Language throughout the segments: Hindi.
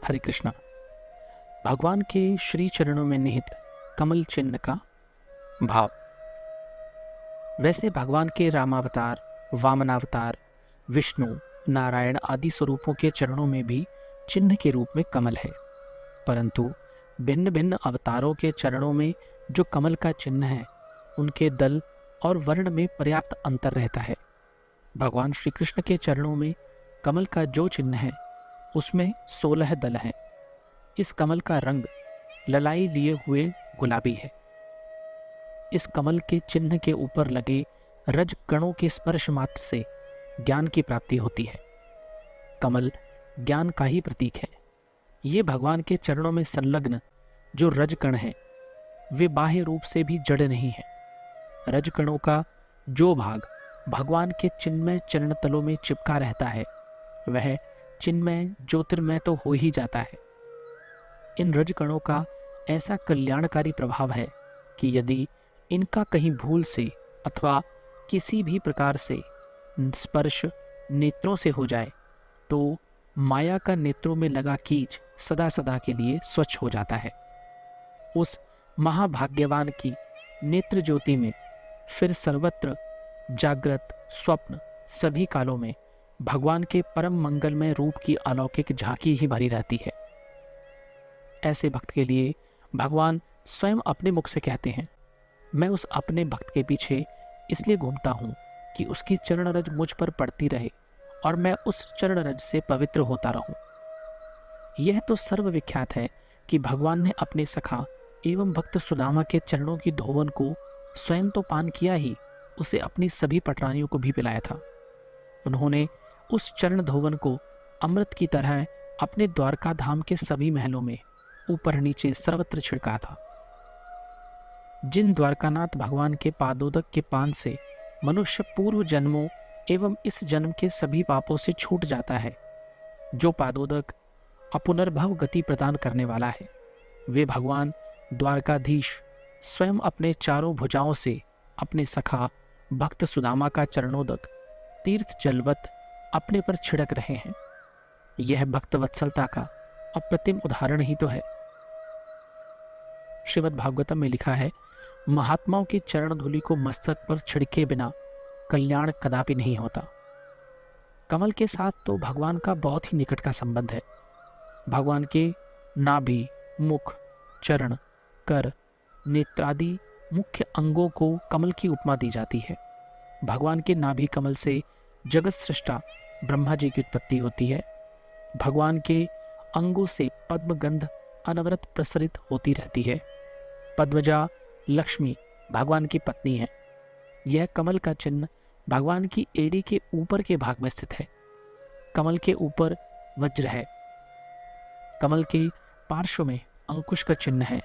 हरे कृष्णा। भगवान के श्री चरणों में निहित कमल चिन्ह का भाव। वैसे भगवान के रामावतार, वामनावतार, विष्णु, नारायण आदि स्वरूपों के चरणों में भी चिन्ह के रूप में कमल है, परंतु भिन्न भिन्न अवतारों के चरणों में जो कमल का चिन्ह है उनके दल और वर्ण में पर्याप्त अंतर रहता है। भगवान श्री कृष्ण के चरणों में कमल का जो चिन्ह है उसमें 16 दल हैं। इस कमल का रंग ललाई लिए हुए गुलाबी है। इस कमल के चिन्ह के ऊपर लगे रज कणों के स्पर्श मात्र से ज्ञान की प्राप्ति होती है। कमल ज्ञान का ही प्रतीक है। ये भगवान के चरणों में संलग्न जो रज कण हैं वे बाह्य रूप से भी जड़ नहीं है। रज कणों का जो भाग भगवान के चिन्मय चरण तलों में चिपका रहता है वह चिन्मय ज्योतिर्मय तो हो ही जाता है। इन रज कणों का ऐसा कल्याणकारी प्रभाव है कि यदि इनका कहीं भूल से अथवा किसी भी प्रकार से स्पर्श नेत्रों से हो जाए तो माया का नेत्रों में लगा कीच सदा सदा के लिए स्वच्छ हो जाता है। उस महाभाग्यवान की नेत्र ज्योति में फिर सर्वत्र जागृत स्वप्न सभी कालों में भगवान के परम मंगलमय रूप की अलौकिक झांकी ही भरी रहती है। ऐसे भक्त के लिए भगवान स्वयं अपने मुख से कहते हैं, मैं उस अपने भक्त के पीछे इसलिए घूमता हूँ कि उसकी चरण रज मुझ पर पड़ती रहे और मैं उस चरण रज से पवित्र होता रहूं। यह तो सर्वविख्यात है कि भगवान ने अपने सखा एवं भक्त सुदामा के चरणों की धोवन को स्वयं तो पान किया ही, उसे अपनी सभी पटरानियों को भी पिलाया था। उन्होंने उस चरण धोवन को अमृत की तरह अपने द्वारका धाम के सभी महलों में ऊपर नीचे सर्वत्र छिड़का था। जिन द्वारकानाथ भगवान के पादोदक के पान से मनुष्य पूर्व जन्मों एवं इस जन्म के सभी पापों से छूट जाता है, जो पादोदक अपुनर्भव गति प्रदान करने वाला है, वे भगवान द्वारकाधीश स्वयं अपने चारों भुजाओं से अपने सखा भक्त सुदामा का चरणोदक तीर्थ जलवत अपने पर छिड़क रहे हैं। यह भक्त वत्सलता का अप्रतिम उदाहरण ही तो है। श्रीमद् भागवतम में लिखा है, महात्माओं की चरण धूलि को मस्तक पर छिड़के बिना कल्याण कदापि नहीं होता। कमल के साथ तो भगवान का बहुत ही निकट का संबंध है। भगवान के नाभि, मुख, चरण, कर, नेत्रादि मुख्य अंगों को कमल की उपमा दी जाती है। भगवान के नाभि कमल से जगत सृष्टा ब्रह्मा जी की उत्पत्ति होती है। भगवान के अंगों से पद्मगंध अनवरत प्रसरित होती रहती है। पद्मजा लक्ष्मी भगवान की पत्नी है। यह कमल का चिन्ह भगवान की एड़ी के ऊपर के भाग में स्थित है। कमल के ऊपर वज्र है। कमल के पार्श्व में अंकुश का चिन्ह है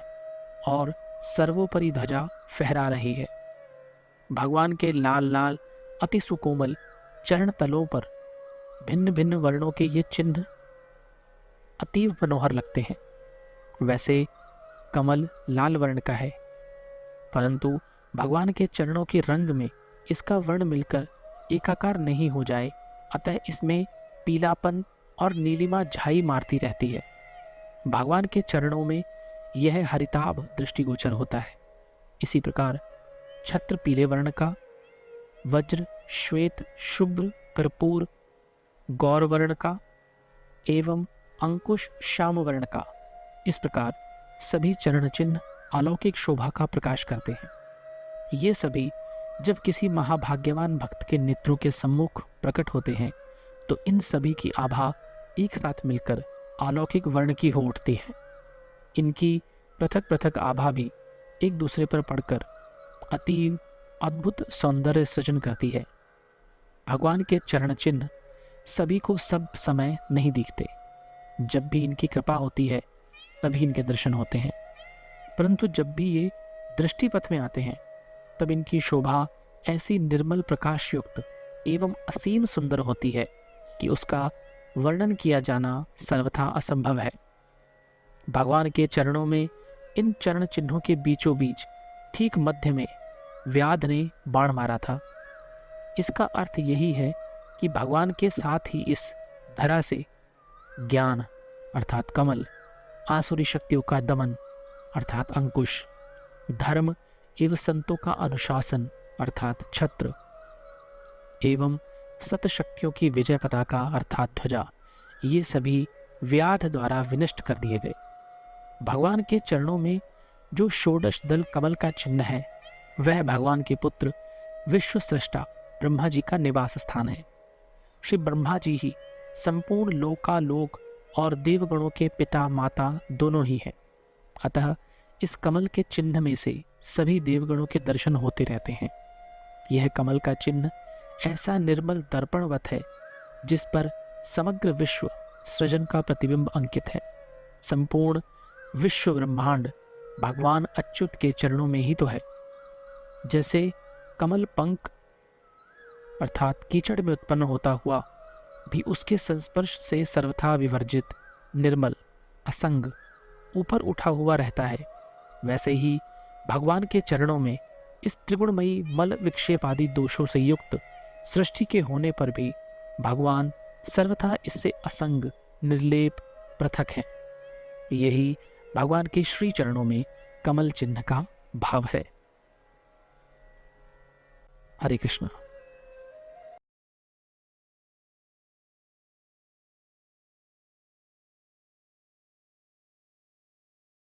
और सर्वोपरि ध्वजा फहरा रही है। भगवान के लाल लाल अति सुकोमल चरण तलों पर भिन्न भिन्न वर्णों के ये चिन्ह अतीव मनोहर लगते हैं। वैसे कमल लाल वर्ण का है, परंतु भगवान के चरणों के रंग में इसका वर्ण मिलकर एकाकार नहीं हो जाए, अतः इसमें पीलापन और नीलिमा झाई मारती रहती है। भगवान के चरणों में यह हरिताभ दृष्टिगोचर होता है। इसी प्रकार छत्र पीले वर्ण का, वज्र श्वेत शुभ्र कर्पूर गौर वर्ण का एवं अंकुश श्याम वर्ण का, इस प्रकार सभी चरण चिन्ह अलौकिक शोभा का प्रकाश करते हैं। ये सभी जब किसी महाभाग्यवान भक्त के नेत्रों के सम्मुख प्रकट होते हैं तो इन सभी की आभा एक साथ मिलकर अलौकिक वर्ण की हो उठती है। इनकी पृथक पृथक आभा भी एक दूसरे पर पड़कर अति अद्भुत सौंदर्य सृजन करती है। भगवान के चरण चिन्ह सभी को सब समय नहीं दिखते। जब भी इनकी कृपा होती है तभी इनके दर्शन होते हैं, परंतु जब भी ये दृष्टिपथ में आते हैं तब इनकी शोभा ऐसी निर्मल प्रकाश युक्त एवं असीम सुंदर होती है कि उसका वर्णन किया जाना सर्वथा असंभव है। भगवान के चरणों में इन चरण चिन्हों के बीचों बीच ठीक मध्य में व्याध ने बाण मारा था। इसका अर्थ यही है कि भगवान के साथ ही इस धरा से ज्ञान, अर्थात कमल, आसुरी शक्तियों का दमन अर्थात अंकुश, धर्म एवं संतों का अनुशासन अर्थात छत्र, एवं सत शक्तियों की विजय पताका अर्थात ध्वजा, ये सभी व्याध द्वारा विनष्ट कर दिए गए। भगवान के चरणों में जो षोडश दल कमल का चिन्ह है, वह भगवान के पुत्र विश्व सृष्टा ब्रह्मा जी का निवास स्थान है। श्री ब्रह्मा जी ही संपूर्ण लोकालोक और देवगणों के पिता माता दोनों ही हैं। अतः इस कमल के चिन्ह में से सभी देवगणों के दर्शन होते रहते हैं। यह कमल का चिन्ह ऐसा निर्मल दर्पणवत है जिस पर समग्र विश्व सृजन का प्रतिबिंब अंकित है। संपूर्ण विश्व ब्रह्मांड भगवान अच्युत के चरणों में ही तो है। जैसे कमल पंख अर्थात कीचड़ में उत्पन्न होता हुआ भी उसके संस्पर्श से सर्वथा विवर्जित, निर्मल, असंग, ऊपर उठा हुआ रहता है, वैसे ही भगवान के चरणों में इस त्रिगुणमयी मल विक्षेप आदि दोषों से युक्त सृष्टि के होने पर भी भगवान सर्वथा इससे असंग, निर्लेप, पृथक हैं। यही भगवान के श्री चरणों में कमल चिन्ह का भाव है। हरे कृष्ण।